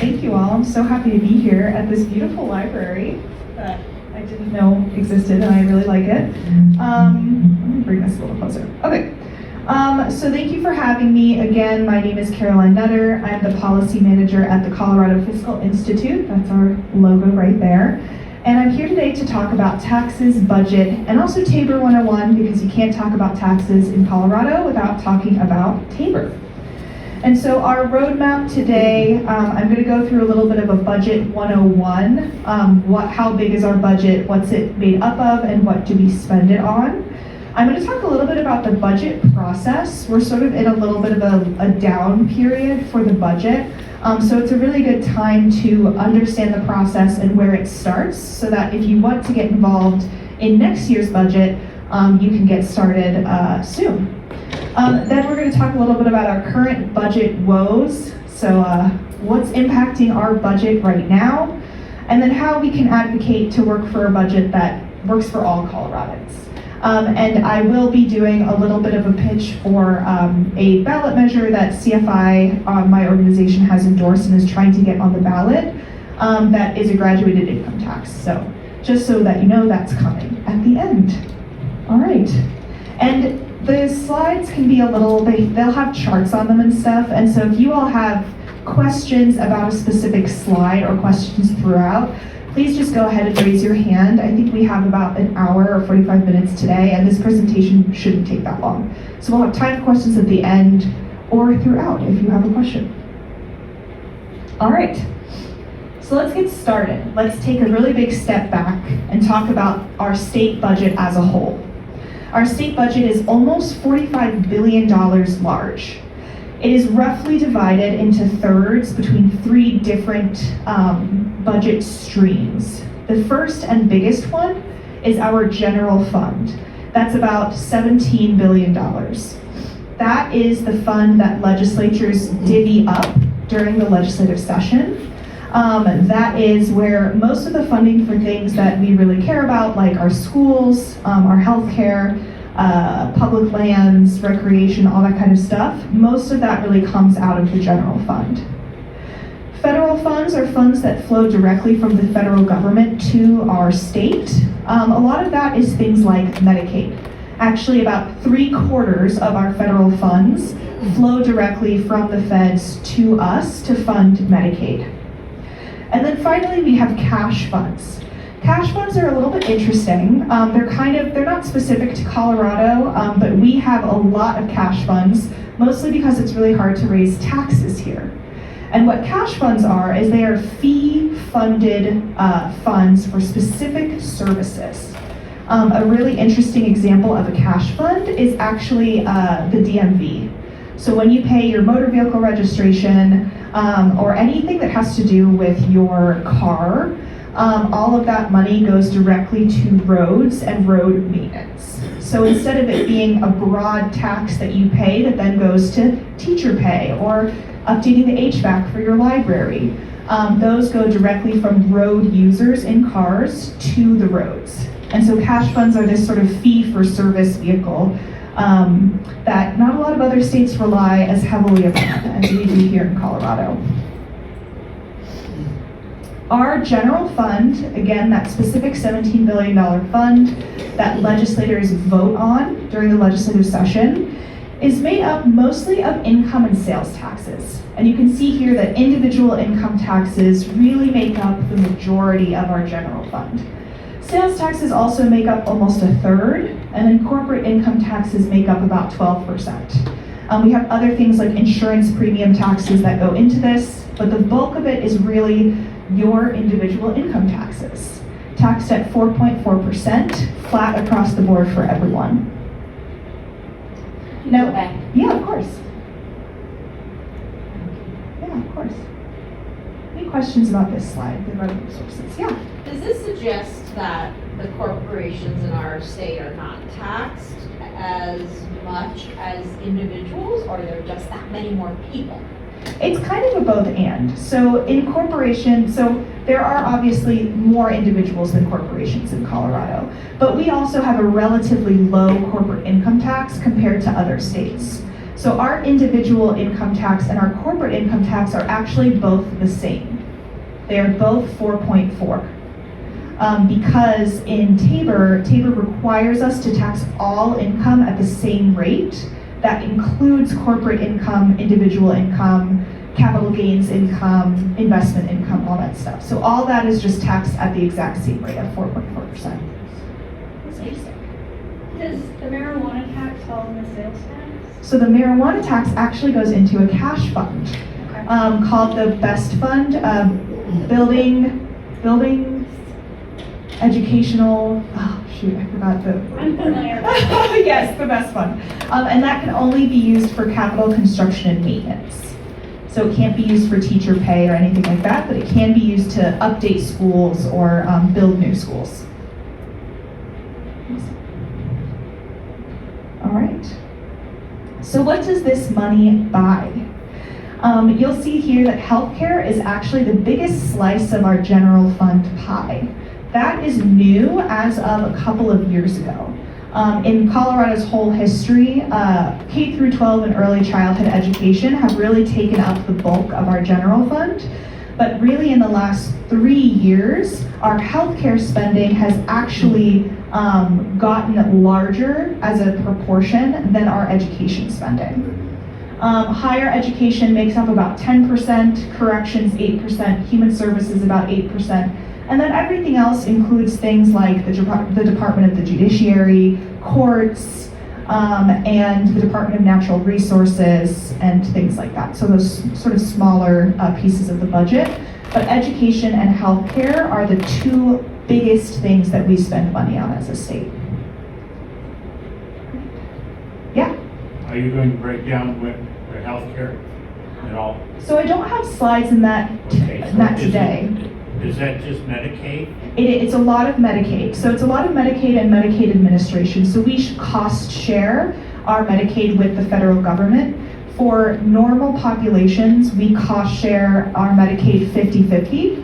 Thank you all. I'm so happy to be here at this beautiful library that I didn't know existed, and I really like it. Let me bring this a little closer. Okay. So thank you for having me. Again, my name is Caroline Nutter. I'm the policy manager at the Colorado Fiscal Institute. That's our logo right there. And I'm here today to talk about taxes, budget, and also TABOR 101, because you can't talk about taxes in Colorado without talking about TABOR. And so our roadmap today, I'm going to go through a little bit of a budget 101. How big is our budget? What's it made up of? And what do we spend it on? I'm going to talk a little bit about the budget process. We're sort of in a little bit of a down period for the budget. So it's a really good time to understand the process and where it starts, so that if you want to get involved in next year's budget, you can get started soon. Then we're going to talk a little bit about our current budget woes. So what's impacting our budget right now, and then how we can advocate to work for a budget that works for all Coloradans. And I will be doing a little bit of a pitch for a ballot measure that CFI, my organization, has endorsed and is trying to get on the ballot, that is a graduated income tax. So just so that you know, that's coming at the end. All right. And the slides can be a little, they'll have charts on them and stuff, and so if you all have questions about a specific slide or questions throughout, please just go ahead and raise your hand. I think we have about an hour or 45 minutes today, and this presentation shouldn't take that long. So we'll have time for questions at the end or throughout if you have a question. All right, so let's get started. Let's take a really big step back and talk about our state budget as a whole. Our state budget is almost $45 billion large. It is roughly divided into thirds between three different budget streams. The first and biggest one is our general fund. That's about $17 billion. That is the fund that legislatures divvy up during the legislative session. That is where most of the funding for things that we really care about, like our schools, our healthcare, public lands, recreation, all that kind of stuff, most of that really comes out of the general fund. Federal funds are funds that flow directly from the federal government to our state. A lot of that is things like Medicaid. Actually, about 3/4 of our federal funds flow directly from the feds to us to fund Medicaid. And then finally, we have cash funds. Cash funds are a little bit interesting. They're not specific to Colorado, but we have a lot of cash funds, mostly because it's really hard to raise taxes here. And what cash funds are is they are fee-funded funds for specific services. A really interesting example of a cash fund is actually the DMV. So when you pay your motor vehicle registration or anything that has to do with your car, all of that money goes directly to roads and road maintenance. So instead of it being a broad tax that you pay that then goes to teacher pay or updating the HVAC for your library, those go directly from road users in cars to the roads. And so cash funds are this sort of fee-for-service vehicle that not a lot of other states rely as heavily upon as we do here in Colorado. Our general fund, again, that specific $17 billion fund that legislators vote on during the legislative session, is made up mostly of income and sales taxes. And you can see here that individual income taxes really make up the majority of our general fund. Sales taxes also make up almost a third, and then corporate income taxes make up about 12%. We have other things like insurance premium taxes that go into this, but the bulk of it is really your individual income taxes, taxed at 4.4%, flat across the board for everyone. Now, yeah, of course. Yeah, of course. Any questions about this slide, the revenue sources? Yeah. Does this suggest that the corporations in our state are not taxed as much as individuals, or are there just that many more people? It's kind of a both and. So in corporation, so there are obviously more individuals than corporations in Colorado, but we also have a relatively low corporate income tax compared to other states. So our individual income tax and our corporate income tax are actually both the same. They are both 4.4. Because in TABOR requires us to tax all income at the same rate. That includes corporate income, individual income, capital gains income, investment income, all that stuff. So all that is just taxed at the exact same rate of 4.4%. Does the marijuana tax fall in the sales tax? So the marijuana tax actually goes into a cash fund Okay. called the BEST Fund, building educational, oh shoot, I forgot the. I'm familiar. Yes, the BEST Fund. And that can only be used for capital construction and maintenance. So it can't be used for teacher pay or anything like that, but it can be used to update schools or build new schools. All right. So what does this money buy? You'll see here that healthcare is actually the biggest slice of our general fund pie. That is new as of a couple of years ago. In Colorado's whole history, K through 12 and early childhood education have really taken up the bulk of our general fund. But really in the last 3 years, our healthcare spending has actually gotten larger as a proportion than our education spending. Higher education makes up about 10%, corrections 8%, human services about 8%, and then everything else includes things like the Department of the Judiciary, courts, and the Department of Natural Resources, and things like that. So those sort of smaller pieces of the budget. But education and healthcare are the two biggest things that we spend money on as a state. Yeah? Are you going to break down with healthcare at all? So I don't have slides in that, Okay, so that today. Is that just Medicaid? It's a lot of Medicaid. So it's a lot of Medicaid and Medicaid administration. So we cost share our Medicaid with the federal government. For normal populations, we cost share our Medicaid 50-50.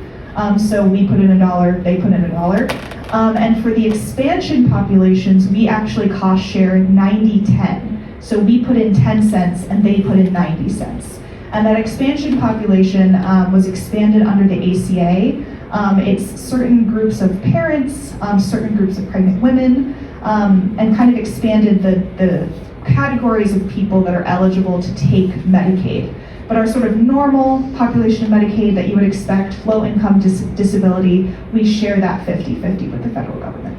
So we put in $1, they put in $1. And for the expansion populations, we actually cost share 90-10. So we put in 10 cents and they put in 90 cents. And that expansion population was expanded under the ACA. It's certain groups of parents, certain groups of pregnant women, and kind of expanded the categories of people that are eligible to take Medicaid. But our sort of normal population of Medicaid that you would expect, low income disability, we share that 50-50 with the federal government.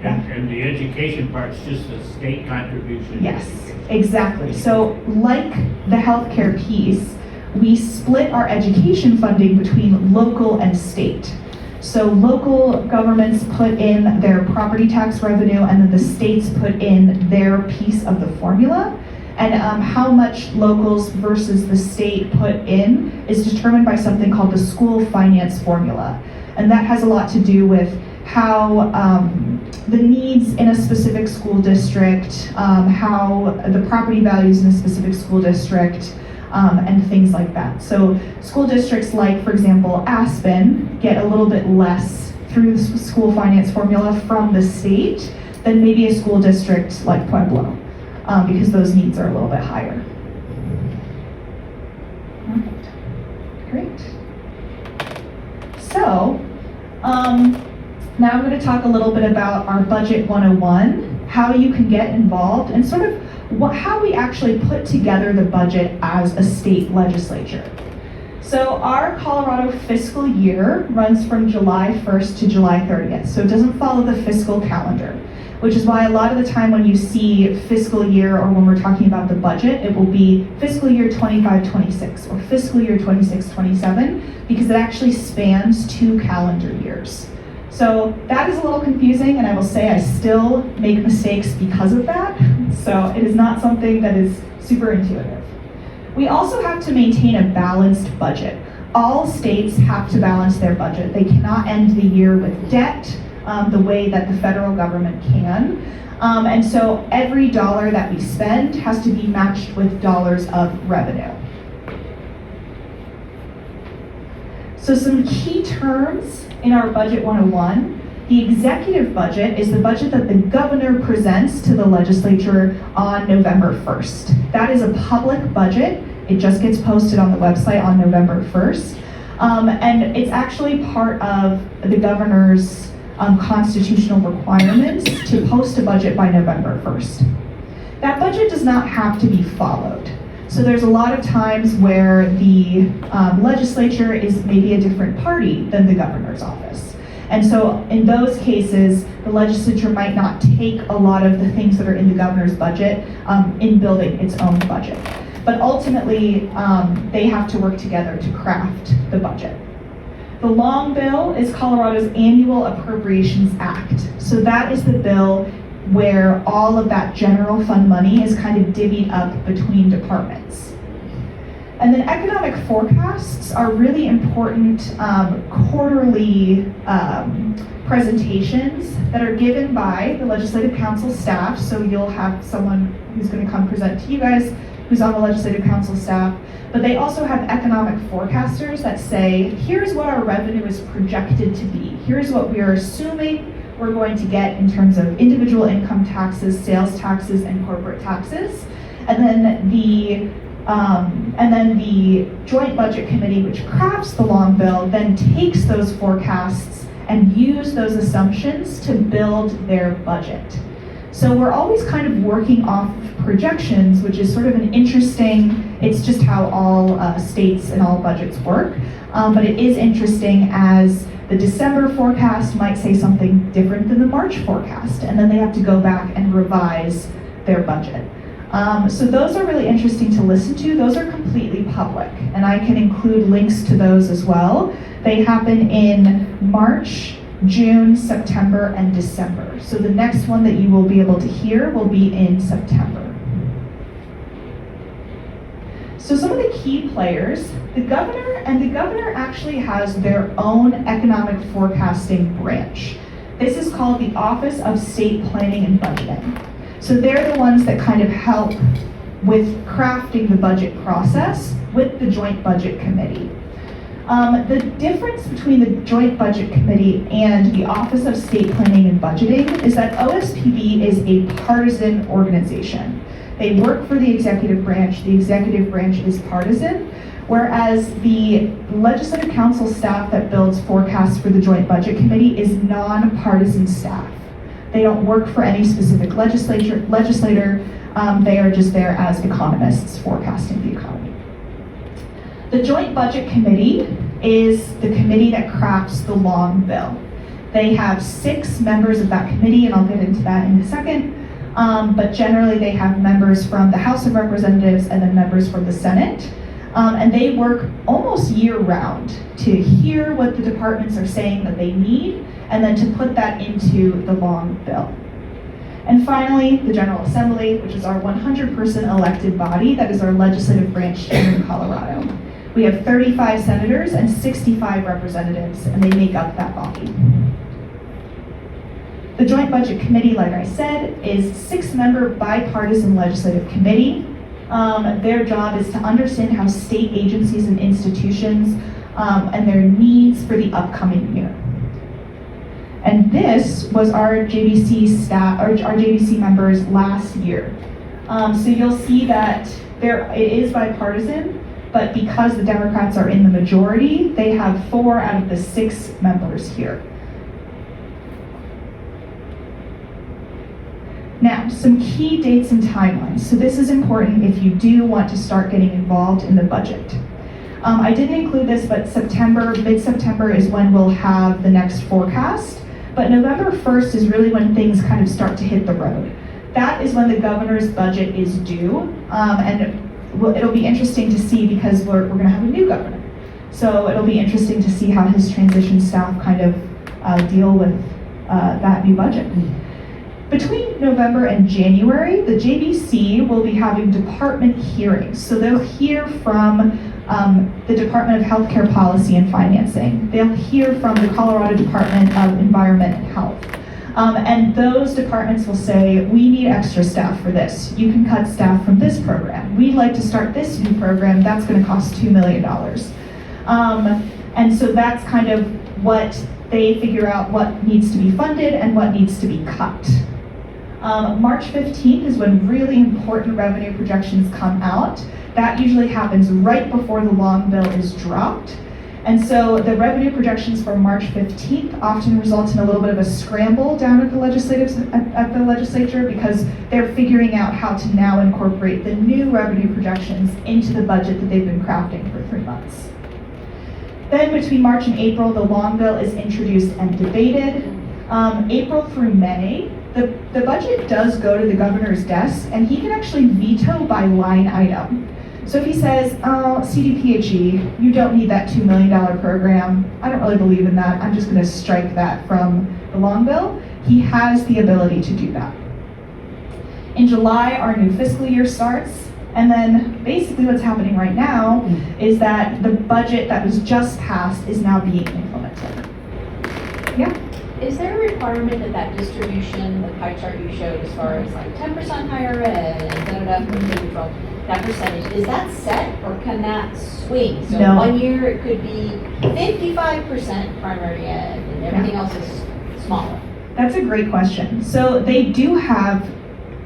And the education part's just a state contribution? Yes, exactly. So like the healthcare piece, we split our education funding between local and state. So local governments put in their property tax revenue and then the states put in their piece of the formula. And how much locals versus the state put in is determined by something called the school finance formula. And that has a lot to do with how the needs in a specific school district, how the property values in a specific school district, and things like that. So school districts like, for example, Aspen get a little bit less through the school finance formula from the state than maybe a school district like Pueblo, because those needs are a little bit higher. All right. Great. So, now I'm going to talk a little bit about our Budget 101, how you can get involved, and sort of how we actually put together the budget as a state legislature. So our Colorado fiscal year runs from July 1st to July 30th, so it doesn't follow the fiscal calendar, which is why a lot of the time when you see fiscal year or when we're talking about the budget, it will be fiscal year 25-26 or fiscal year 26-27, because it actually spans 2 calendar years. So that is a little confusing, and I will say I still make mistakes because of that. So it is not something that is super intuitive. We also have to maintain a balanced budget. All states have to balance their budget. They cannot end the year with debt the way that the federal government can. And so every dollar that we spend has to be matched with dollars of revenue. So some key terms in our Budget 101. The executive budget is the budget that the governor presents to the legislature on November 1st. That is a public budget. It just gets posted on the website on November 1st. And it's actually part of the governor's constitutional requirements to post a budget by November 1st. That budget does not have to be followed. So there's a lot of times where the legislature is maybe a different party than the governor's office. And so in those cases, the legislature might not take a lot of the things that are in the governor's budget in building its own budget. But ultimately, they have to work together to craft the budget. The long bill is Colorado's Annual Appropriations Act. So that is the bill where all of that general fund money is kind of divvied up between departments. And then economic forecasts are really important quarterly presentations that are given by the Legislative Council staff. So you'll have someone who's going to come present to you guys who's on the Legislative Council staff. But they also have economic forecasters that say, here's what our revenue is projected to be. Here's what we are assuming we're going to get in terms of individual income taxes, sales taxes, and corporate taxes. And then the Joint Budget Committee, which crafts the long bill, then takes those forecasts and use those assumptions to build their budget. So we're always kind of working off of projections, which is sort of an interesting, it's just how all states and all budgets work. But it is interesting as the December forecast might say something different than the March forecast, and then they have to go back and revise their budget. So those are really interesting to listen to. Those are completely public, and I can include links to those as well. They happen in March, June, September, and December. So the next one that you will be able to hear will be in September. So some of the key players, the governor actually has their own economic forecasting branch. This is called the Office of State Planning and Budgeting. So they're the ones that kind of help with crafting the budget process with the Joint Budget Committee. The difference between the Joint Budget Committee and the Office of State Planning and Budgeting is that OSPB is a partisan organization. They work for the executive branch. The executive branch is partisan, whereas the Legislative Council staff that builds forecasts for the Joint Budget Committee is nonpartisan staff. They don't work for any specific legislator. They are just there as economists forecasting the economy. The Joint Budget Committee is the committee that crafts the long bill. They have 6 members of that committee, and I'll get into that in a second. But generally they have members from the House of Representatives and then members from the Senate. And they work almost year-round to hear what the departments are saying that they need, and then to put that into the long bill. And finally, the General Assembly, which is our 100% elected body, that is our legislative branch here in Colorado. We have 35 senators and 65 representatives, and they make up that body. The Joint Budget Committee, like I said, is 6-member bipartisan legislative committee. Their job is to understand how state agencies and institutions and their needs for the upcoming year. And this was our JBC staff, or our JBC members last year. So you'll see that it is bipartisan, but because the Democrats are in the majority, they have 4 out of the 6 members here. Now, some key dates and timelines. So this is important if you do want to start getting involved in the budget. I didn't include this, but mid-September is when we'll have the next forecast. But November 1st is really when things kind of start to hit the road. That is when the governor's budget is due. And it'll be interesting to see because we're going to have a new governor. So it'll be interesting to see how his transition staff kind of deal with that new budget. Between November and January, the JBC will be having department hearings. So they'll hear from the Department of Healthcare Policy and Financing. They'll hear from the Colorado Department of Environment and Health. And those departments will say, we need extra staff for this. You can cut staff from this program. We'd like to start this new program. That's going to cost $2 million. And so that's kind of what they figure out what needs to be funded and what needs to be cut. March 15th is when really important revenue projections come out. That usually happens right before the long bill is dropped. And so the revenue projections for March 15th often result in a little bit of a scramble down at the legislature because they're figuring out how to now incorporate the new revenue projections into the budget that they've been crafting for 3 months. Then between March and April, the long bill is introduced and debated. April through May, the budget does go to the governor's desk, and he can actually veto by line item. So if he says, oh, CDPHE, you don't need that $2 million program, I don't really believe in that, I'm just gonna strike that from the long bill, he has the ability to do that. In July, our new fiscal year starts, and then basically what's happening right now is that the budget that was just passed is now being implemented. Yeah? Is there a requirement that that distribution, the pie chart you showed as far as like 10% higher ed and da-da-da for K-12, that percentage, is that set or can that swing? So No. 1 year it could be 55% primary ed and everything else is smaller. That's a great question. So they do have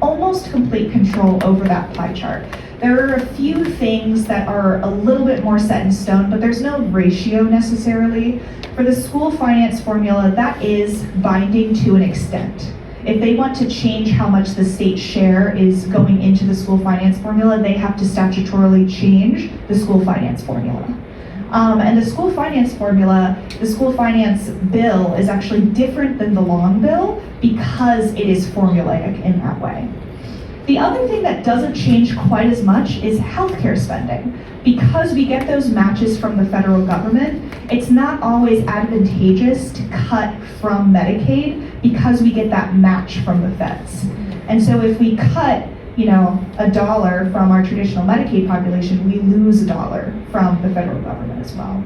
almost complete control over that pie chart. There are a few things that are a little bit more set in stone, but there's no ratio necessarily. For the school finance formula, that is binding to an extent. If they want to change how much the state share is going into the school finance formula, they have to statutorily change the school finance formula. And the school finance formula, the school finance bill is actually different than the long bill because it is formulaic in that way. The other thing that doesn't change quite as much is healthcare spending. Because we get those matches from the federal government, it's not always advantageous to cut from Medicaid because we get that match from the feds. And so if we cut, $1 from our traditional Medicaid population, we lose $1 from the federal government as well.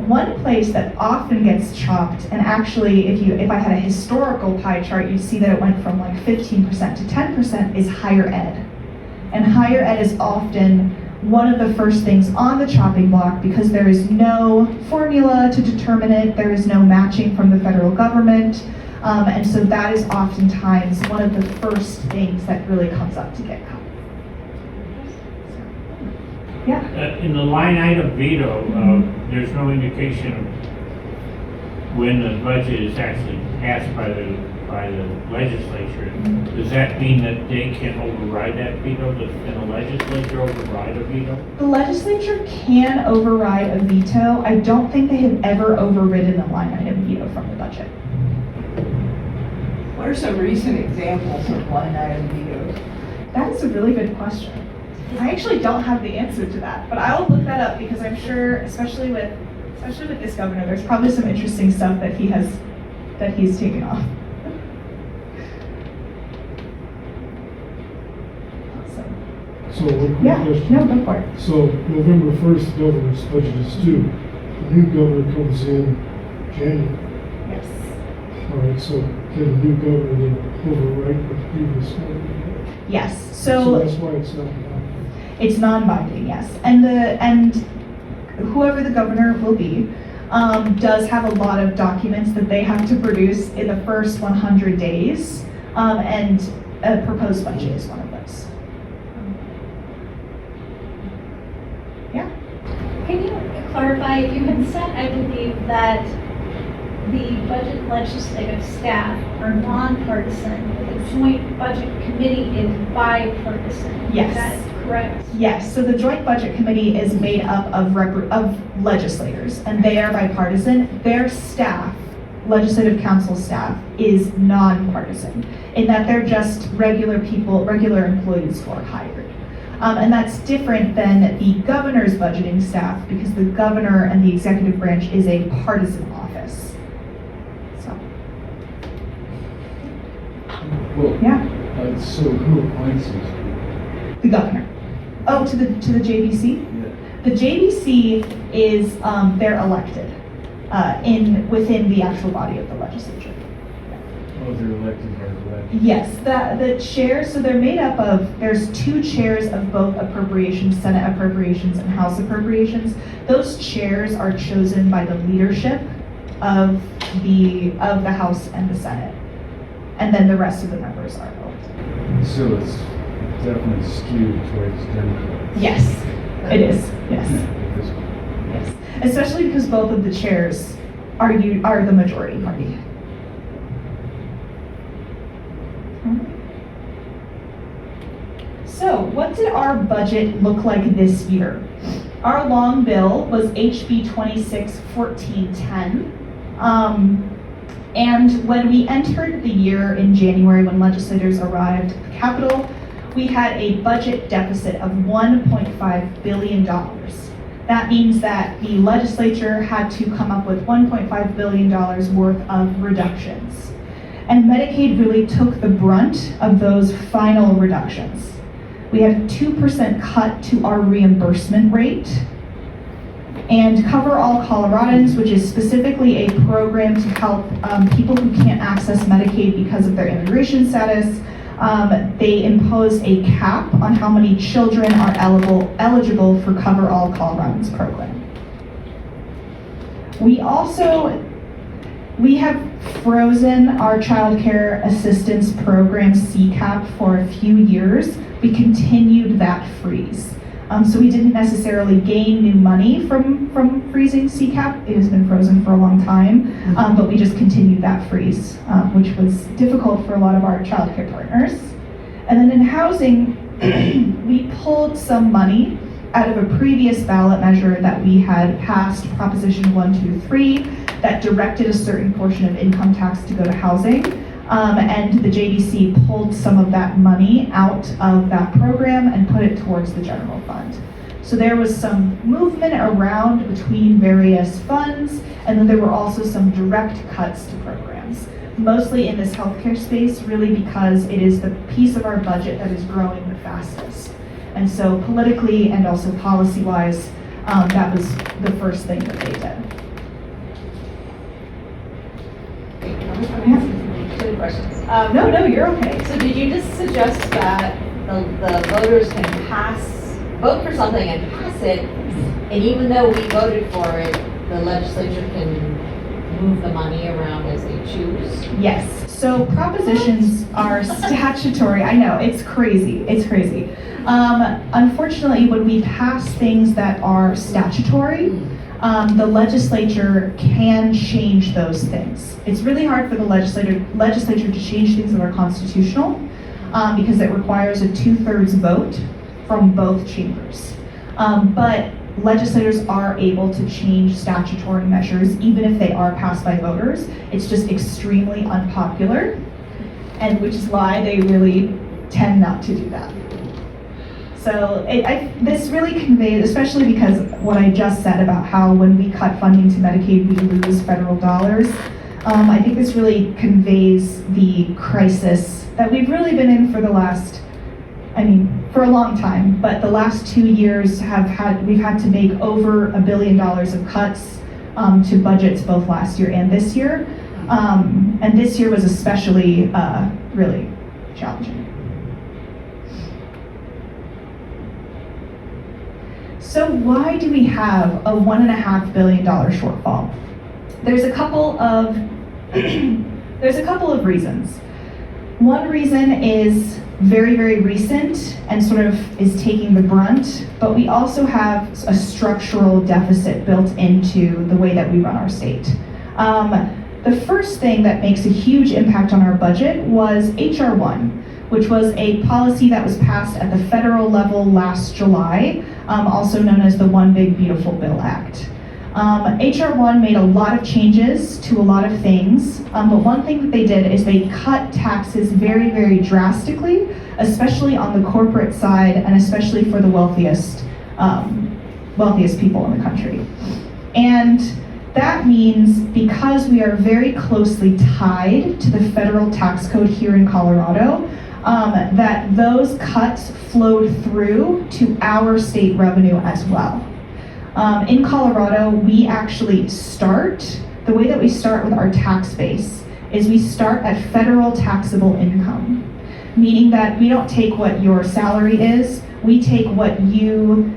One place that often gets chopped, and actually if I had a historical pie chart, you'd see that it went from like 15% to 10%, is higher ed. And higher ed is often one of the first things on the chopping block because there is no formula to determine it, there is no matching from the federal government, and so that is oftentimes one of the first things that really comes up to get cut. Yeah. In the line item veto, there's no indication of when the budget is actually passed by the legislature. Does that mean that they can override that veto? Can the legislature override a veto? The legislature can override a veto. I don't think they have ever overridden a line item veto from the budget. What are some recent examples of line item vetoes? That is a really good question. I actually don't have the answer to that, but I will look that up because I'm sure, especially with this governor, there's probably some interesting stuff that he's taken off. Awesome. So one quick Yeah, question. no, go for it. So November 1st, the governor's budget is due. The new governor comes in January. Yes. All right, so can the new governor then overwrite the previous governor? Yes. So that's why it's not binding. It's non-binding, yes. And whoever the governor will be does have a lot of documents that they have to produce in the first 100 days, and a proposed budget is one of those. Yeah. Can you clarify, you had said, I believe, that the budget legislative staff are nonpartisan, but the joint budget committee is bipartisan. Yes. Is that correct? Yes, so the Joint Budget Committee is made up of legislators, and they are bipartisan. Their staff, Legislative Council staff, is nonpartisan, in that they're just regular people, regular employees who are hired. And that's different than the governor's budgeting staff, because the governor and the executive branch is a partisan office. So, Well, yeah, so who appoints these people? the governor. Oh, to the JBC? Yeah. The JBC is, they're elected within the actual body of the legislature. Oh, they're elected by the legislature. Yes, the chairs, so they're made up of, there's 2 chairs of both appropriations, Senate appropriations and House appropriations. Those chairs are chosen by the leadership of the House and the Senate. And then the rest of the members are elected. So it's definitely skewed towards Democrats. Yes, it is, yes. At this point. Yes, especially because both of the chairs are the majority party. So, what did our budget look like this year? Our long bill was HB 261410. And when we entered the year in January, when legislators arrived at the Capitol, we had a budget deficit of $1.5 billion. That means that the legislature had to come up with $1.5 billion worth of reductions. And Medicaid really took the brunt of those final reductions. We had a 2% cut to our reimbursement rate. And Cover All Coloradans, which is specifically a program to help people who can't access Medicaid because of their immigration status, they imposed a cap on how many children are eligible for Cover All Coloradans program. We have frozen our child care assistance program CCAP for a few years. We continued that freeze. So we didn't necessarily gain new money from freezing CCAP. It has been frozen for a long time, but we just continued that freeze, which was difficult for a lot of our child care partners. And then in housing, we pulled some money out of a previous ballot measure that we had passed, Proposition 123, that directed a certain portion of income tax to go to housing. And the JDC pulled some of that money out of that program and put it towards the general fund. So there was some movement around between various funds, and then there were also some direct cuts to programs, mostly in this healthcare space, really because it is the piece of our budget that is growing the fastest. And so politically and also policy-wise, that was the first thing that they did. Two questions. No, you're okay. So did you just suggest that the voters can vote for something and pass it, and even though we voted for it, the legislature can move the money around as they choose? Yes, so propositions are statutory. I know, it's crazy. Unfortunately, when we pass things that are statutory, the legislature can change those things. It's really hard for the legislature to change things that are constitutional because it requires a 2/3 vote from both chambers. But legislators are able to change statutory measures even if they are passed by voters. It's just extremely unpopular, and which is why they really tend not to do that. So this really conveys, especially because what I just said about how when we cut funding to Medicaid, we lose federal dollars. I think this really conveys the crisis that we've really been in for the last, for a long time, but the last 2 years we've had to make over $1 billion of cuts to budgets both last year and this year. And this year was especially really challenging. So why do we have a $1.5 billion shortfall? There's a couple of reasons. One reason is very, very recent and sort of is taking the brunt, but we also have a structural deficit built into the way that we run our state. The first thing that makes a huge impact on our budget was HR 1, which was a policy that was passed at the federal level last July, also known as the One Big Beautiful Bill Act. HR 1 made a lot of changes to a lot of things, but one thing that they did is they cut taxes very, very drastically, especially on the corporate side and especially for the wealthiest people in the country. And that means because we are very closely tied to the federal tax code here in Colorado, that those cuts flowed through to our state revenue as well. In Colorado, we actually the way that we start with our tax base is we start at federal taxable income, meaning that we don't take what your salary is, we take when you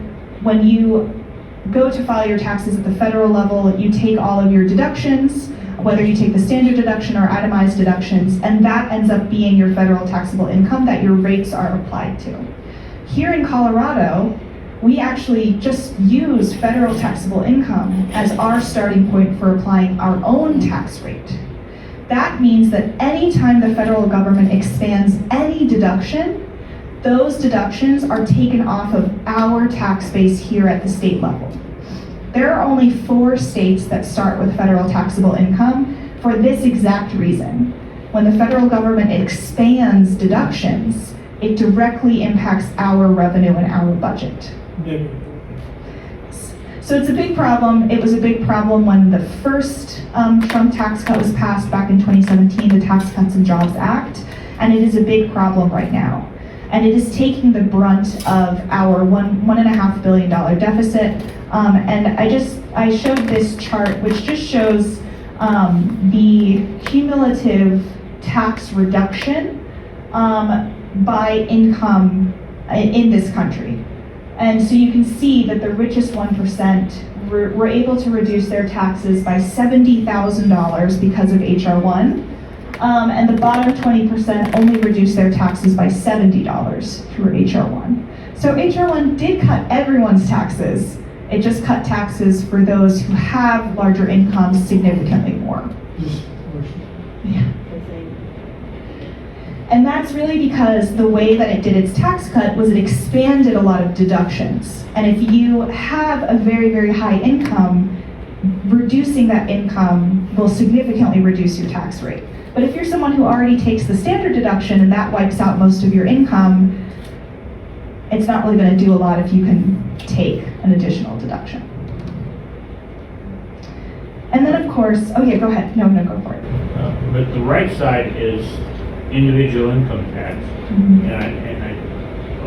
go to file your taxes at the federal level, you take all of your deductions, whether you take the standard deduction or itemized deductions, and that ends up being your federal taxable income that your rates are applied to. Here in Colorado, we actually just use federal taxable income as our starting point for applying our own tax rate. That means that anytime the federal government expands any deduction, those deductions are taken off of our tax base here at the state level. There are only 4 states that start with federal taxable income for this exact reason. When the federal government expands deductions, it directly impacts our revenue and our budget. So it's a big problem. It was a big problem when the first Trump tax cut was passed back in 2017, the Tax Cuts and Jobs Act, and it is a big problem right now. And it is taking the brunt of our $1.5 billion deficit. And I showed this chart, which just shows the cumulative tax reduction by income in this country. And so you can see that the richest 1% were able to reduce their taxes by $70,000 because of HR 1. And the bottom 20% only reduced their taxes by $70 through HR 1. So HR 1 did cut everyone's taxes. It just cut taxes for those who have larger incomes significantly more. Just a question. Yeah. And that's really because the way that it did its tax cut was it expanded a lot of deductions. And if you have a very, very high income, reducing that income will significantly reduce your tax rate. But if you're someone who already takes the standard deduction and that wipes out most of your income, it's not really going to do a lot if you can take an additional deduction. And then of course, oh yeah, go ahead. No, go for it. But the right side is individual income tax. Mhm.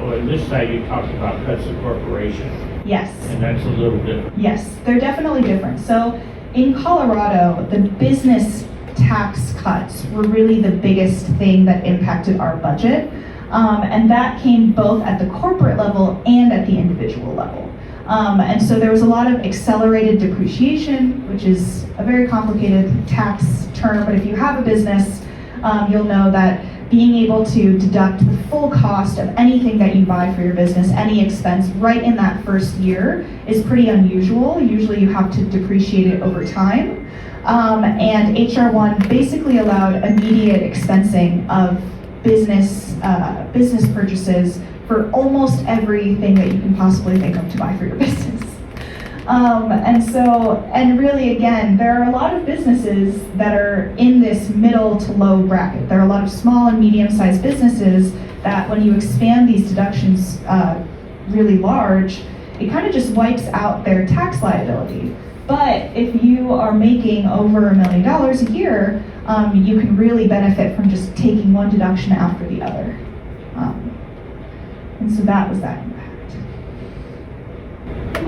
On this side, you talked about cuts to corporation, Yes. and that's a little different. Yes, they're definitely different. So in Colorado, the business tax cuts were really the biggest thing that impacted our budget. And that came both at the corporate level and at the individual level. And so there was a lot of accelerated depreciation, which is a very complicated tax term, but if you have a business, you'll know that being able to deduct the full cost of anything that you buy for your business, any expense, right in that first year is pretty unusual. Usually you have to depreciate it over time. And HR 1 basically allowed immediate expensing of business purchases for almost everything that you can possibly think of to buy for your business. And really, again, there are a lot of businesses that are in this middle to low bracket. There are a lot of small and medium-sized businesses that when you expand these deductions really large, it kind of just wipes out their tax liability. But if you are making over $1 million a year, you can really benefit from just taking one deduction after the other. And so that was that impact.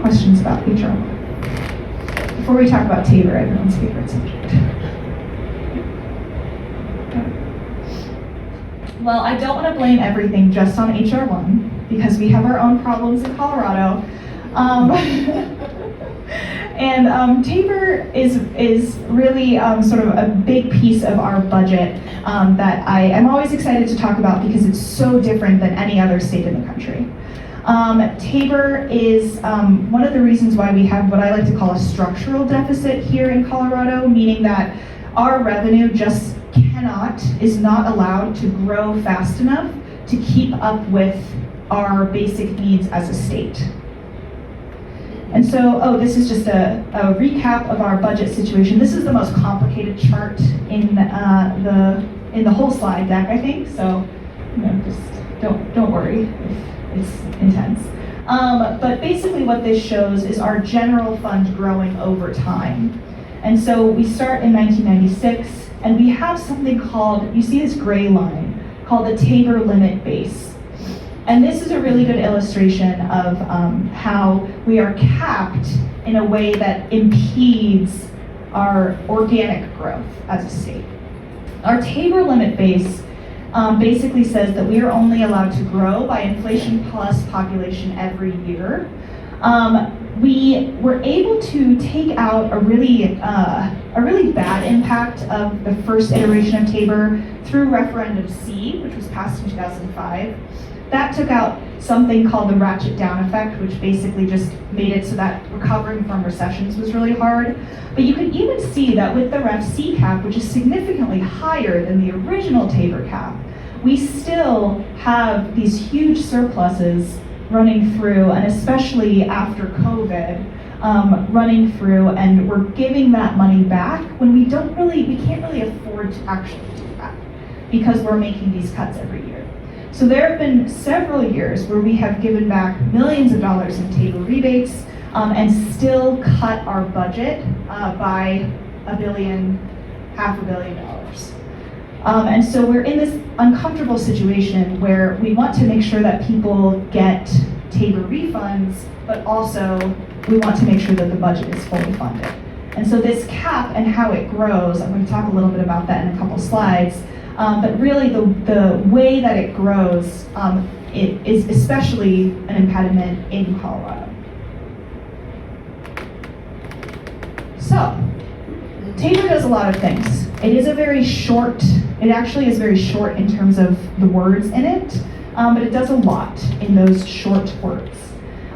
Questions about HR? Before we talk about TABOR, everyone's favorite subject. Well, I don't want to blame everything just on HR 1 because we have our own problems in Colorado. And TABOR is really sort of a big piece of our budget that I am always excited to talk about because it's so different than any other state in the country. TABOR is one of the reasons why we have what I like to call a structural deficit here in Colorado, meaning that our revenue just is not allowed to grow fast enough to keep up with our basic needs as a state. And so, this is just a recap of our budget situation. This is the most complicated chart in the whole slide deck, I think. So, just don't worry if it's intense. But basically, what this shows is our general fund growing over time. And so we start in 1996, and we have something called, you see this gray line, called the TABOR limit base. And this is a really good illustration of how we are capped in a way that impedes our organic growth as a state. Our TABOR limit base basically says that we are only allowed to grow by inflation plus population every year. We were able to take out a really a really bad impact of the first iteration of TABOR through referendum C, which was passed in 2005. That took out something called the ratchet down effect, which basically just made it so that recovering from recessions was really hard. But you can even see that with the Ref C cap, which is significantly higher than the original TABOR cap, we still have these huge surpluses running through, and especially after COVID, running through, and we're giving that money back when we can't really afford to actually do that because we're making these cuts every year. So there have been several years where we have given back millions of dollars in TABOR rebates and still cut our budget by $1 billion, $500 million. And so we're in this uncomfortable situation where we want to make sure that people get TABOR refunds, but also we want to make sure that the budget is fully funded. And so this cap and how it grows, I'm going to talk a little bit about that in a couple slides, but really the way that it grows, it is especially an impediment in Colorado. So, TABOR does a lot of things. It actually is very short in terms of the words in it, but it does a lot in those short words.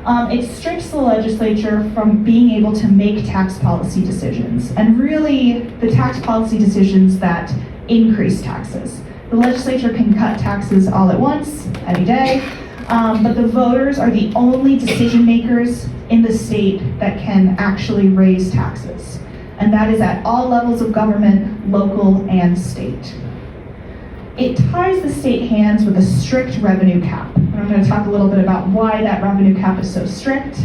It strips the legislature from being able to make tax policy decisions, and really the tax policy decisions that increase taxes. The legislature can cut taxes all at once, any day, but the voters are the only decision makers in the state that can actually raise taxes. And that is at all levels of government, local and state. It ties the state hands with a strict revenue cap. And I'm going to talk a little bit about why that revenue cap is so strict.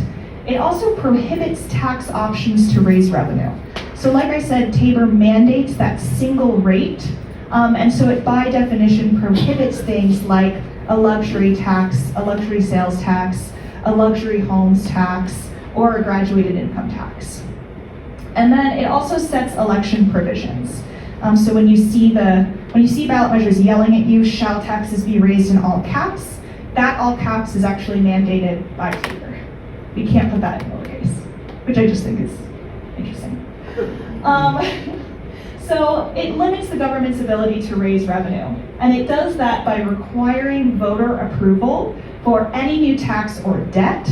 It also prohibits tax options to raise revenue. So like I said, TABOR mandates that single rate, and so it by definition prohibits things like a luxury tax, a luxury sales tax, a luxury homes tax, or a graduated income tax. And then it also sets election provisions. So when you see ballot measures yelling at you, shall taxes be raised in all caps, that all caps is actually mandated by TABOR. We can't put that in lowercase, which I just think is interesting. So it limits the government's ability to raise revenue, and it does that by requiring voter approval for any new tax or debt,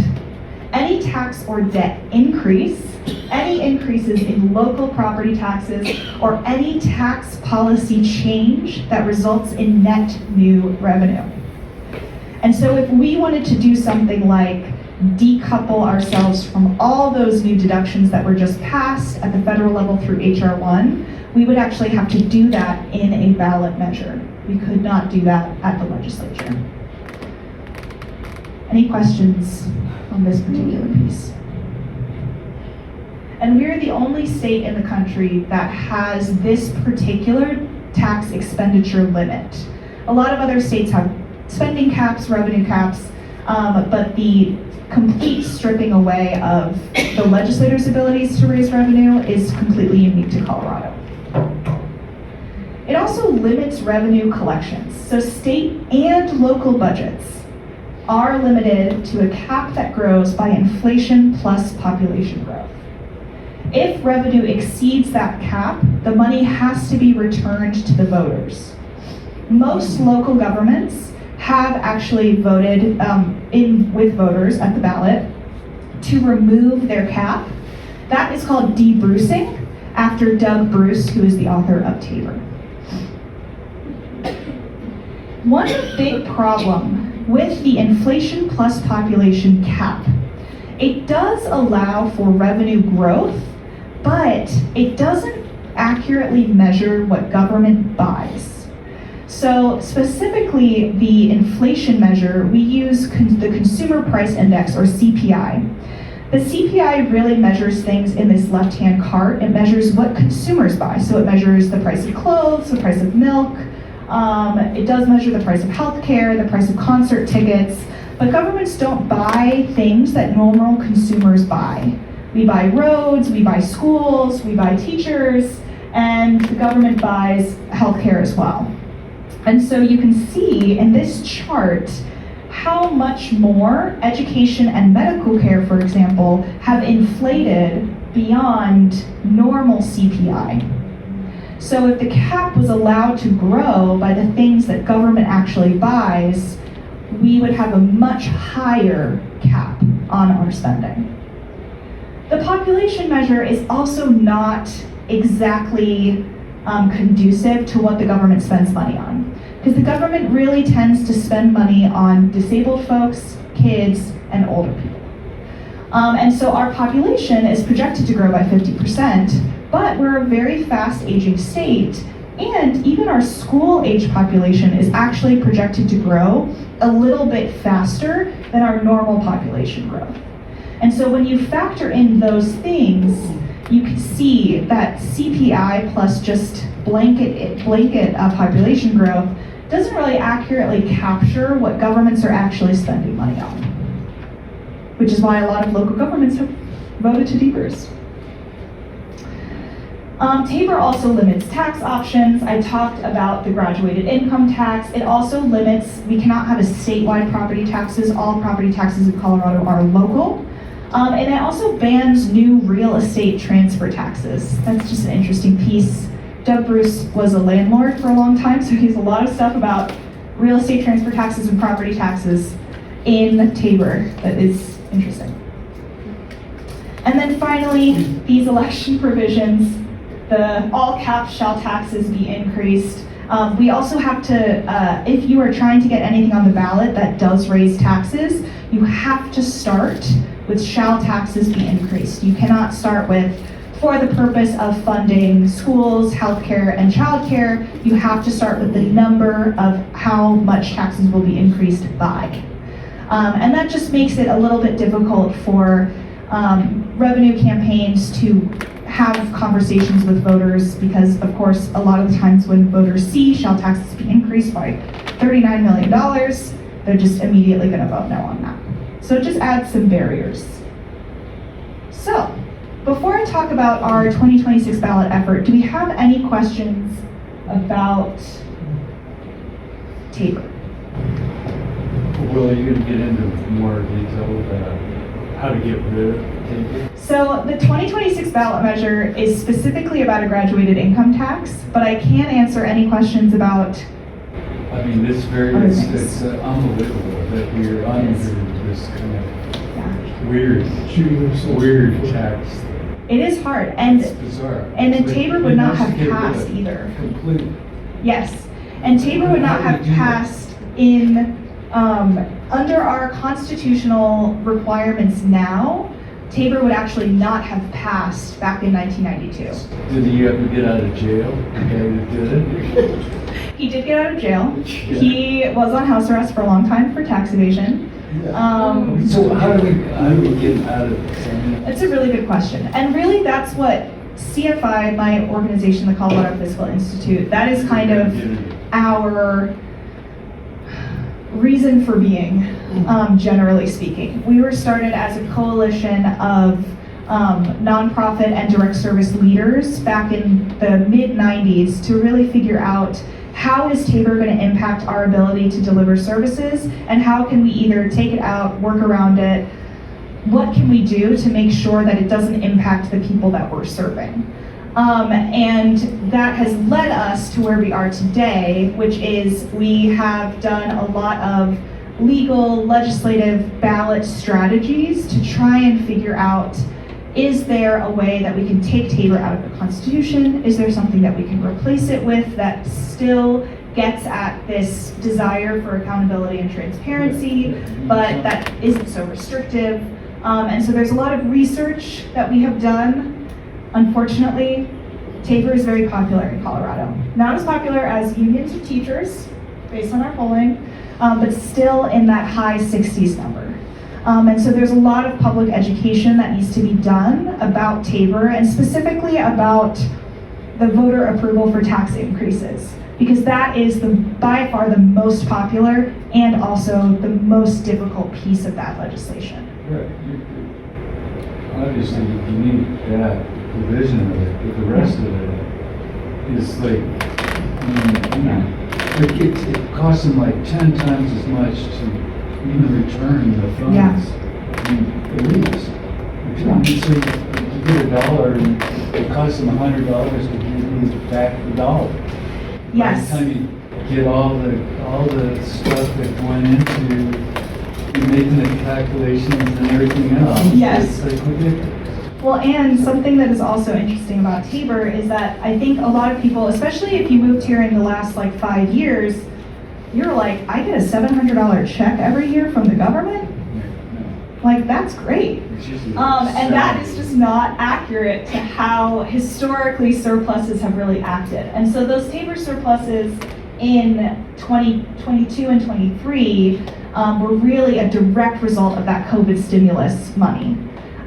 any tax or debt increase, any increases in local property taxes, or any tax policy change that results in net new revenue. And so if we wanted to do something like decouple ourselves from all those new deductions that were just passed at the federal level through HR 1, we would actually have to do that in a ballot measure. We could not do that at the legislature. Any questions on this particular piece? And we're the only state in the country that has this particular tax expenditure limit. A lot of other states have spending caps, revenue caps, but the complete stripping away of the legislators' abilities to raise revenue is completely unique to Colorado. It also limits revenue collections. So state and local budgets are limited to a cap that grows by inflation plus population growth. If revenue exceeds that cap, the money has to be returned to the voters. Most local governments have actually voted with voters at the ballot to remove their cap. That is called de-Brucing, after Doug Bruce, who is the author of TABOR. One big problem with the inflation plus population cap, it does allow for revenue growth, but it doesn't accurately measure what government buys. So specifically the inflation measure, we use the Consumer Price Index, or CPI. The CPI really measures things in this left-hand cart. It measures what consumers buy. So it measures the price of clothes, the price of milk. It does measure the price of healthcare, the price of concert tickets. But governments don't buy things that normal consumers buy. We buy roads, we buy schools, we buy teachers, and the government buys healthcare as well. And so you can see in this chart how much more education and medical care, for example, have inflated beyond normal CPI. So if the cap was allowed to grow by the things that government actually buys, we would have a much higher cap on our spending. The population measure is also not exactly conducive to what the government spends money on. Because the government really tends to spend money on disabled folks, kids, and older people. And so our population is projected to grow by 50%, but we're a very fast aging state, and even our school age population is actually projected to grow a little bit faster than our normal population growth. And so when you factor in those things, you can see that CPI plus just blanket population growth doesn't really accurately capture what governments are actually spending money on, which is why a lot of local governments have voted to deburse. TABOR also limits tax options. I talked about the graduated income tax. It also limits, we cannot have a statewide property taxes. All property taxes in Colorado are local. And it also bans new real estate transfer taxes. That's just an interesting piece. Doug Bruce was a landlord for a long time, so he has a lot of stuff about real estate transfer taxes and property taxes in TABOR that is interesting. And then finally, these election provisions, the all caps shall taxes be increased. We also have to, if you are trying to get anything on the ballot that does raise taxes, you have to start with shall taxes be increased. You cannot start with for the purpose of funding schools, healthcare, and childcare. You have to start with the number of how much taxes will be increased by. And that just makes it a little bit difficult for revenue campaigns to have conversations with voters, because of course a lot of the times when voters see shall taxes be increased by $39 million, they're just immediately going to vote no on that. So it just adds some barriers. So before I talk about our 2026 ballot effort, do we have any questions about TABOR? Will you going to get into more detail about how to get rid of TABOR? So the 2026 ballot measure is specifically about a graduated income tax, but I can answer any questions about. I mean, it's very, Other it's things. unbelievable that we're under this kind Yeah. of weird tax. It is hard, It's and bizarre. and then But TABOR we would not must have get rid of passed it either. Completely. Yes, and TABOR would not How do have we do that? passed in under our constitutional requirements now. TABOR would actually not have passed back in 1992. Did he ever get out of jail? The guy that did it? He did get out of jail. Yeah. He was on house arrest for a long time for tax evasion. So how do we get out of this? I mean, That's a really good question. And really that's what CFI, my organization, the Colorado Fiscal Institute, that is kind of our reason for being, generally speaking. We were started as a coalition of nonprofit and direct service leaders back in the mid-90s to really figure out how is TABOR going to impact our ability to deliver services, and how can we either take it out, work around it, what can we do to make sure that it doesn't impact the people that we're serving. And that has led us to where we are today, which is we have done a lot of legal, legislative ballot strategies to try and figure out, is there a way that we can take TABOR out of the Constitution? Is there something that we can replace it with that still gets at this desire for accountability and transparency, but that isn't so restrictive? And so there's a lot of research that we have done. Unfortunately, TABOR is very popular in Colorado. Not as popular as unions of teachers, based on our polling, but still in that high 60s number. And so there's a lot of public education that needs to be done about TABOR, and specifically about the voter approval for tax increases, because that is by far the most popular and also the most difficult piece of that legislation. Right. Obviously, you need that provision of it, but the rest of it is like, like it costs them like 10 times as much to even return the funds. Yeah. I mean, at least. So put $1 and it costs them $100 to give you back the dollar. Yes. By the time you get all the stuff that went into making the calculations and everything else. Yes. It's like ridiculous. Well, and something that is also interesting about Tabor is that I think a lot of people, especially if you moved here in the last like 5 years, you're like, I get a $700 check every year from the government? Like, that's great. And that is just not accurate to how historically surpluses have really acted. And so those Tabor surpluses in 2022 and 23 were really a direct result of that COVID stimulus money.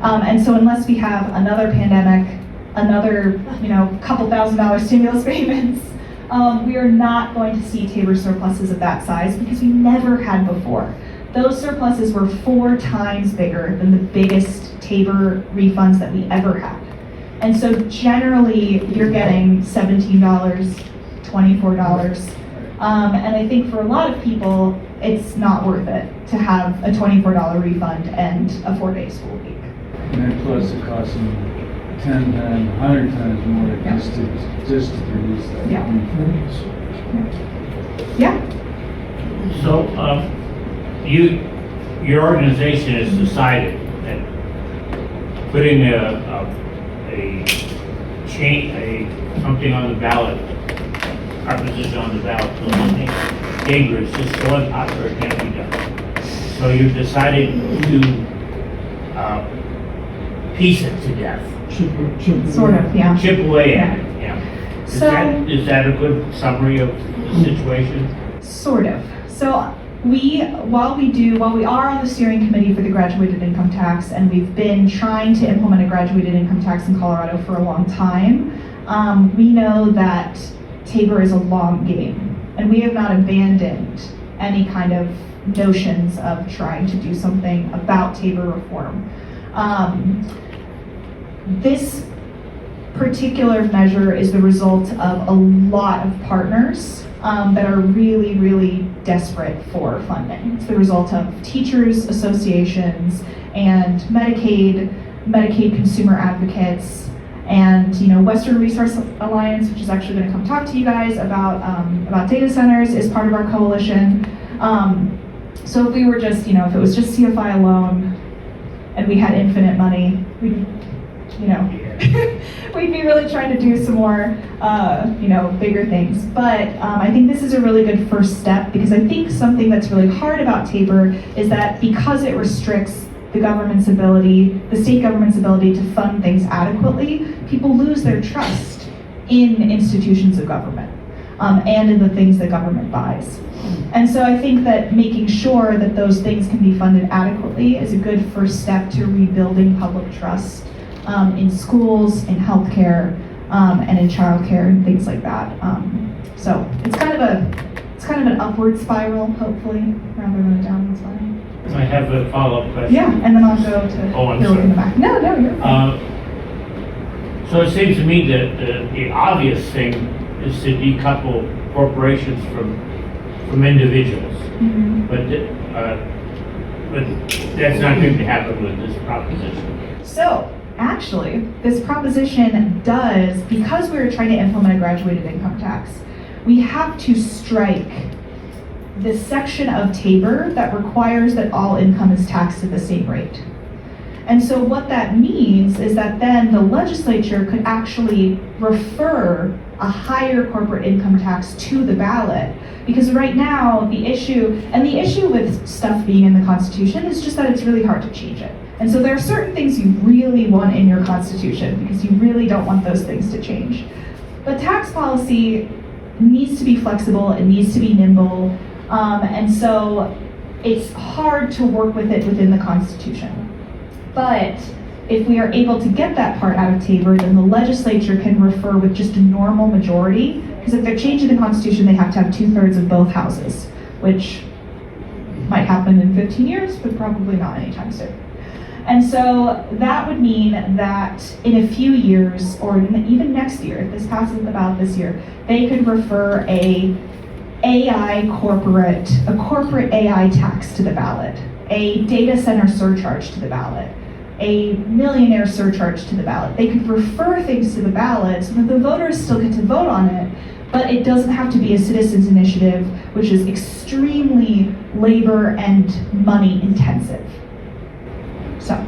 And so unless we have another pandemic, another, couple $1,000 stimulus payments, we are not going to see Tabor surpluses of that size because we never had before. Those surpluses were 4 times bigger than the biggest Tabor refunds that we ever had. And so generally, you're getting $17, $24. And I think for a lot of people, it's not worth it to have a $24 refund and a 4-day school week. And then plus it costs them 10 times, 100 times more Yeah. just to produce that. Yeah. Yeah. So, your organization has decided that putting something on the ballot, proposition on the ballot, so Tabor is just so unpopular it can't be done. So you've decided to piece it to death, Sort of, yeah. chip away at it, yeah. So- Is that a good summary of the situation? Sort of. So while we are on the steering committee for the graduated income tax, and we've been trying to implement a graduated income tax in Colorado for a long time, we know that Tabor is a long game, and we have not abandoned any kind of notions of trying to do something about Tabor reform. This particular measure is the result of a lot of partners that are really, really desperate for funding. It's the result of teachers associations and Medicaid consumer advocates, and Western Resource Alliance, which is actually going to come talk to you guys about data centers, is part of our coalition. So if we were just, if it was just CFI alone, and we had infinite money, we'd be really trying to do some more, bigger things. But I think this is a really good first step, because I think something that's really hard about Tabor is that because it restricts the state government's ability to fund things adequately, people lose their trust in institutions of government and in the things that government buys. And so I think that making sure that those things can be funded adequately is a good first step to rebuilding public trust in schools, in healthcare, and in childcare and things like that. So it's kind of an upward spiral, hopefully, rather than a downward spiral. I have a follow-up question. Yeah, and then I'll go to Oh, I'm Bill in sorry. the back. No, you're fine. So it seems to me that the obvious thing is to decouple corporations from individuals. Mhm. But that's not going to happen with this proposition. So, actually, this proposition does, because we're trying to implement a graduated income tax, we have to strike the section of Tabor that requires that all income is taxed at the same rate. And so what that means is that then the legislature could actually refer a higher corporate income tax to the ballot. Because right now, the issue with stuff being in the Constitution is just that it's really hard to change it. And so there are certain things you really want in your Constitution because you really don't want those things to change. But tax policy needs to be flexible, it needs to be nimble, and so it's hard to work with it within the Constitution. But if we are able to get that part out of Tabor, then the legislature can refer with just a normal majority, because if they're changing the Constitution, they have to have 2/3 of both houses, which might happen in 15 years, but probably not anytime soon. And so that would mean that in a few years, or even next year, if this passes the ballot this year, they could refer a corporate AI tax to the ballot, a data center surcharge to the ballot, a millionaire surcharge to the ballot. They could refer things to the ballot so that the voters still get to vote on it, but it doesn't have to be a citizens initiative, which is extremely labor and money intensive. So,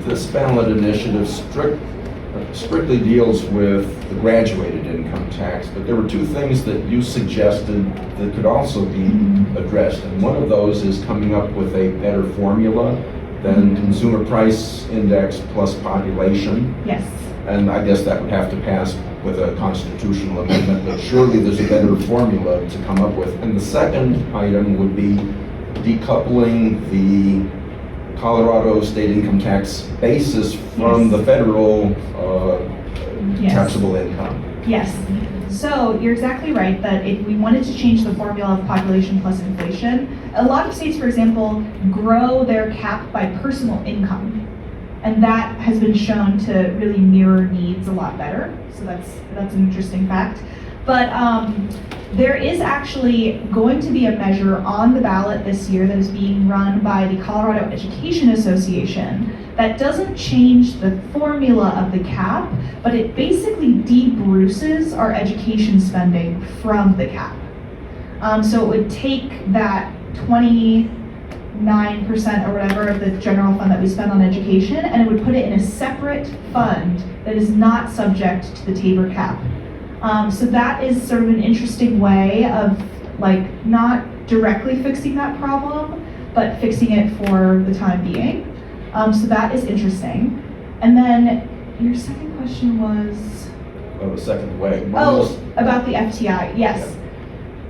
This ballot initiative strictly deals with the graduated income tax, but there were two things that you suggested that could also be addressed. And one of those is coming up with a better formula than consumer price index plus population. yes. And I guess that would have to pass with a constitutional amendment, but surely there's a better formula to come up with. And the second item would be decoupling the Colorado state income tax basis from Yes. the federal Yes. taxable income. Yes. So you're exactly right that if we wanted to change the formula of population plus inflation, a lot of states, for example, grow their cap by personal income. And that has been shown to really mirror needs a lot better. So that's an interesting fact. But there is actually going to be a measure on the ballot this year that is being run by the Colorado Education Association that doesn't change the formula of the cap, but it basically de-Bruces our education spending from the cap. So it would take that 29% or whatever of the general fund that we spend on education, and it would put it in a separate fund that is not subject to the TABOR cap. So that is sort of an interesting way of like not directly fixing that problem, but fixing it for the time being. So that is interesting. And then your second question was, Oh, the second way. One was- about the FTI, yes.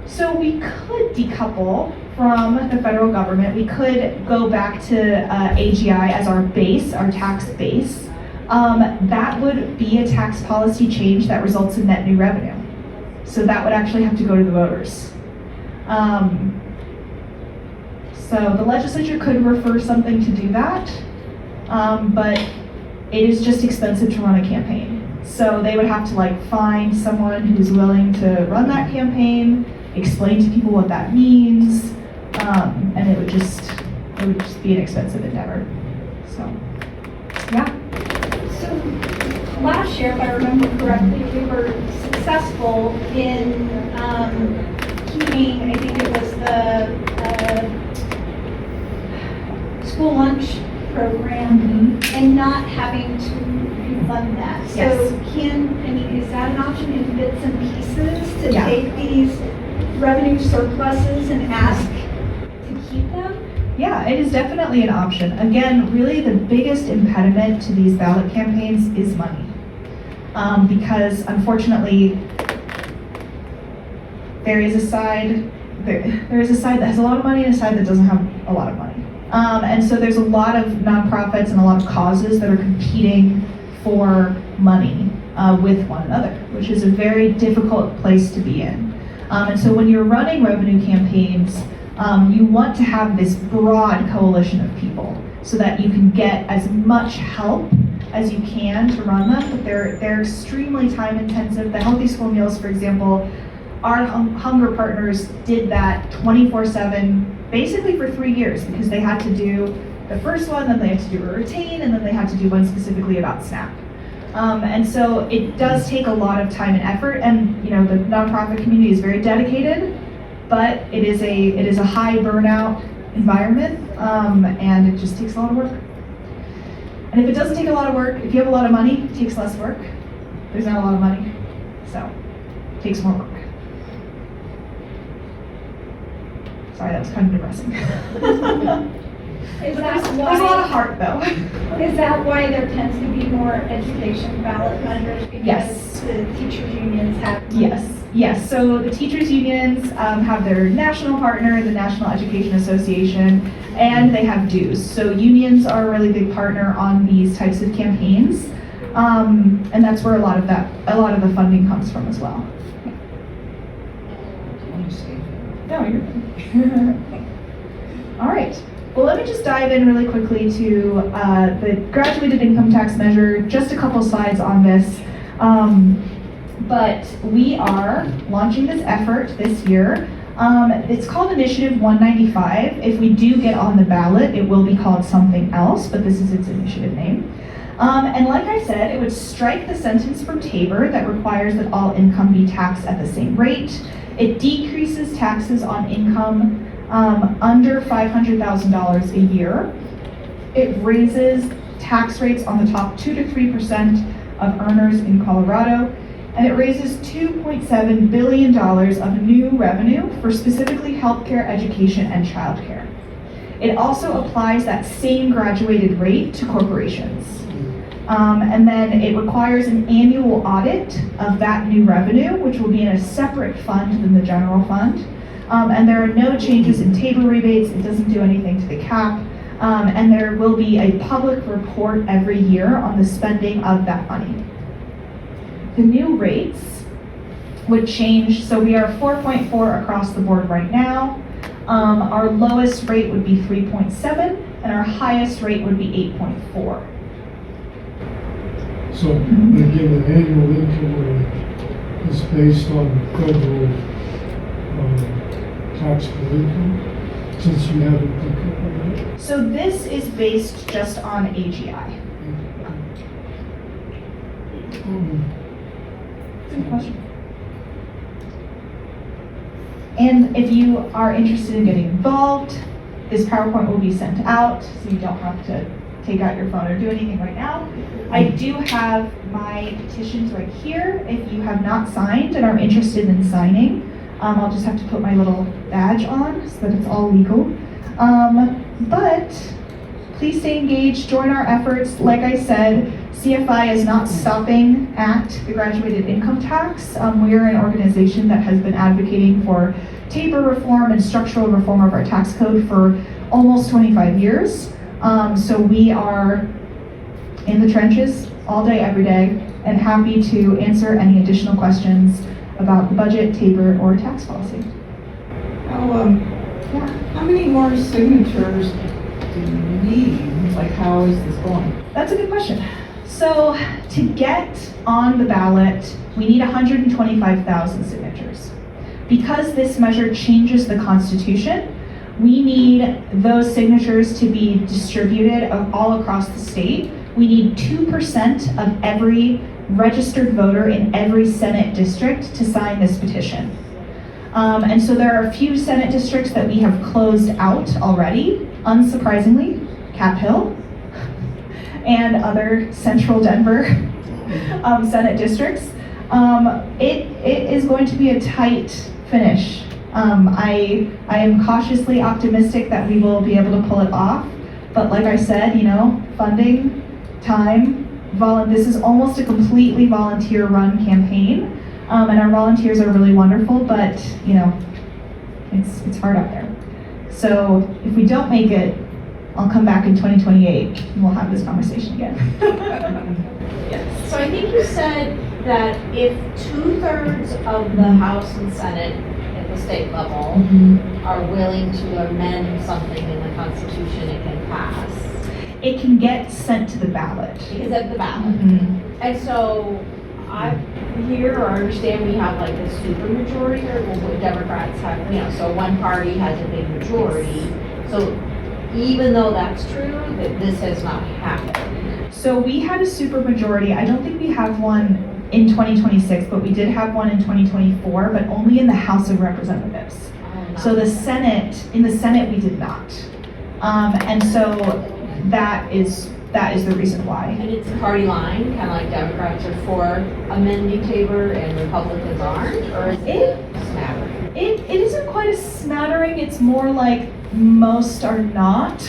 So we could decouple from the federal government. We could go back to AGI as our base, our tax base. That would be a tax policy change that results in net new revenue. So that would actually have to go to the voters. So the legislature could refer something to do that, but it is just expensive to run a campaign. So they would have to like find someone who's willing to run that campaign, explain to people what that means, and it would just be an expensive endeavor. So, yeah. So last year, if I remember correctly, we were successful in keeping, I think it was the school lunch program and not having to refund that. So Yes. is that an option in bits and pieces to Yeah. take these revenue surpluses and ask to keep them? Yeah, it is definitely an option. Again, really the biggest impediment to these ballot campaigns is money. Because unfortunately, there is a side that has a lot of money and a side that doesn't have a lot of money. And so there's a lot of nonprofits and a lot of causes that are competing for money with one another, which is a very difficult place to be in. And so when you're running revenue campaigns, you want to have this broad coalition of people so that you can get as much help as you can to run them, but they're extremely time intensive. The Healthy School Meals, for example, our hunger partners did that 24/7, basically for 3 years, because they had to do the first one, then they had to do a routine, and then they had to do one specifically about SNAP. And so it does take a lot of time and effort, and the nonprofit community is very dedicated, but it is a high burnout environment, and it just takes a lot of work. And if it doesn't take a lot of work, if you have a lot of money, it takes less work. There's not a lot of money, so it takes more work. Sorry, that was kind of depressing. Is that There's a lot of why, heart, though. is that why there tends to be more education ballot measures? Yes. Because the teachers unions have. Yes. So the teachers unions have their national partner, the National Education Association, and they have dues. So unions are a really big partner on these types of campaigns, and that's where a lot of the funding comes from as well. No, you're good. All right. Well, let me just dive in really quickly to the graduated income tax measure. Just a couple slides on this. But we are launching this effort this year It's called Initiative 195. If we do get on the ballot, it will be called something else, but this is its initiative name. And like I said, it would strike the sentence from TABOR that requires that all income be taxed at the same rate. It decreases taxes on income under $500,000 a year. It raises tax rates on the top 2 to 3% of earners in Colorado, and it raises $2.7 billion of new revenue for specifically healthcare, education, and childcare. It also applies that same graduated rate to corporations. And then it requires an annual audit of that new revenue, which will be in a separate fund than the general fund. And there are no changes in TABOR rebates. It doesn't do anything to the cap. And there will be a public report every year on the spending of that money. The new rates would change, so we are 4.4 across the board right now. Our lowest rate would be 3.7, and our highest rate would be 8.4. So again, the annual income rate is based on federal taxable income, since you haven't picked up on that. So this is based just on AGI. Good question. And if you are interested in getting involved, this PowerPoint will be sent out, so you don't have to take out your phone or do anything right now. I do have my petitions right here. If you have not signed and are interested in signing, I'll just have to put my little badge on so that it's all legal. But please stay engaged, join our efforts. Like I said, CFI is not stopping at the graduated income tax. We're an organization that has been advocating for TABOR reform and structural reform of our tax code for almost 25 years. So we are in the trenches all day, every day, and happy to answer any additional questions about the budget, TABOR, or tax policy. How many more signatures do you need? Like, how is this going? That's a good question. So to get on the ballot, we need 125,000 signatures. Because this measure changes the Constitution, we need those signatures to be distributed all across the state. We need 2% of every registered voter in every Senate district to sign this petition. And so there are a few Senate districts that we have closed out already, unsurprisingly, Cap Hill and other central Denver Senate districts. It is going to be a tight finish. I am cautiously optimistic that we will be able to pull it off. But like I said, funding, time, this is almost a completely volunteer-run campaign. And our volunteers are really wonderful, but it's hard out there. So if we don't make it, I'll come back in 2028 and we'll have this conversation again. Yes. So I think you said that if 2/3 of the House and Senate at the state level are willing to amend something in the Constitution, it can pass. It can get sent to the ballot. Because of the ballot. And so I hear or understand we have like a super majority, or what Democrats have, so one party has a big majority. So even though that's true, that this has not happened. So we had a super majority. I don't think we have one in 2026, but we did have one in 2024, but only in the House of Representatives. So in the Senate we did not. And so that is the reason why. And it's a party line, kind of like Democrats are for amending TABOR and Republicans aren't, or is it smattering? It isn't quite a smattering. It's more like most are not.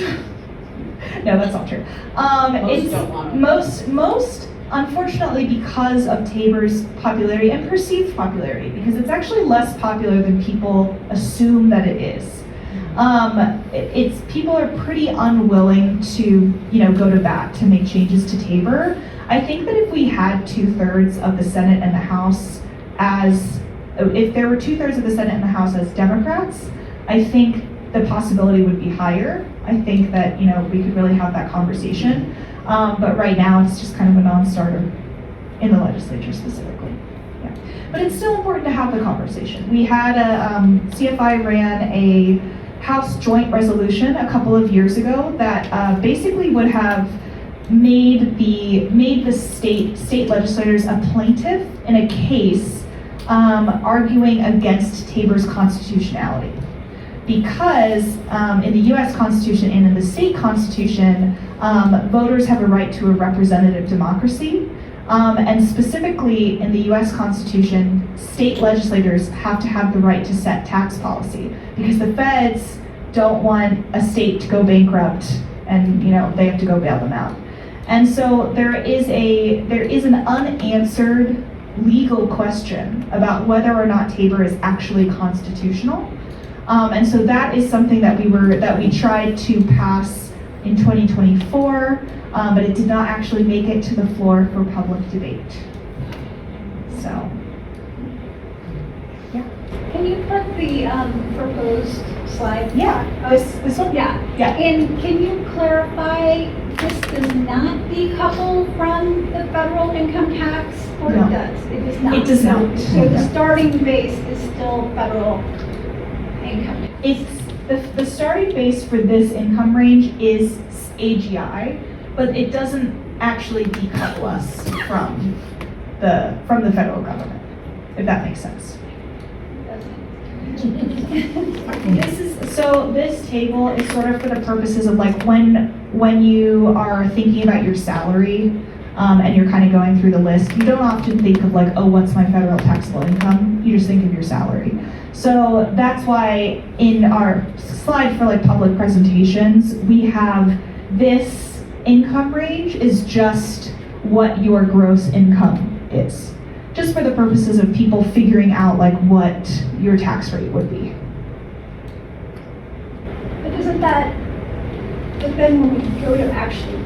No, that's not true. Most don't want it. Most, unfortunately, because of TABOR's popularity and perceived popularity, because it's actually less popular than people assume that it is. People are pretty unwilling to, go to bat to make changes to TABOR. I think that if we had 2/3 of the Senate and the House if there were 2/3 of the Senate and the House as Democrats, I think the possibility would be higher. I think that, we could really have that conversation. But right now it's just kind of a non-starter in the legislature specifically. Yeah. But it's still important to have the conversation. We had CFI ran a House joint resolution a couple of years ago that basically would have made the state legislators a plaintiff in a case arguing against TABOR's constitutionality. Because in the US Constitution and in the state constitution, voters have a right to a representative democracy. And specifically in the US Constitution, state legislators have to have the right to set tax policy because the feds don't want a state to go bankrupt and they have to go bail them out. And so there is an unanswered legal question about whether or not TABOR is actually constitutional. And so that is something that we tried to pass in 2024, but it did not actually make it to the floor for public debate. So, yeah. Can you put the proposed slide? Yeah, this one? Yeah. Yeah. And can you clarify, this does not decouple from the federal income tax, or No. it does? It does not. It does not. So the starting base is still federal income. It's the starting base for this income range is AGI, but it doesn't actually decouple us from the federal government, if that makes sense. This table is sort of for the purposes of like when you are thinking about your salary and you're kind of going through the list, you don't often think of like, oh, what's my federal taxable income? You just think of your salary. So that's why in our slide for like public presentations, we have this income range is just what your gross income is. Just for the purposes of people figuring out like what your tax rate would be. But isn't that, but then when we go to actually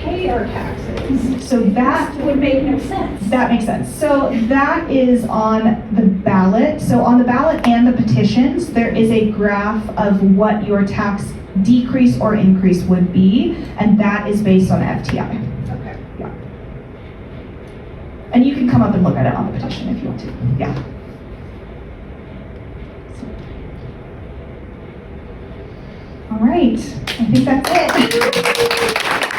pay our taxes, So that would make no sense. That makes sense. So that is on the ballot. So on the ballot and the petitions, there is a graph of what your tax decrease or increase would be, and that is based on FTI. Okay. Yeah. And you can come up and look at it on the petition if you want to. Yeah. All right. I think that's it.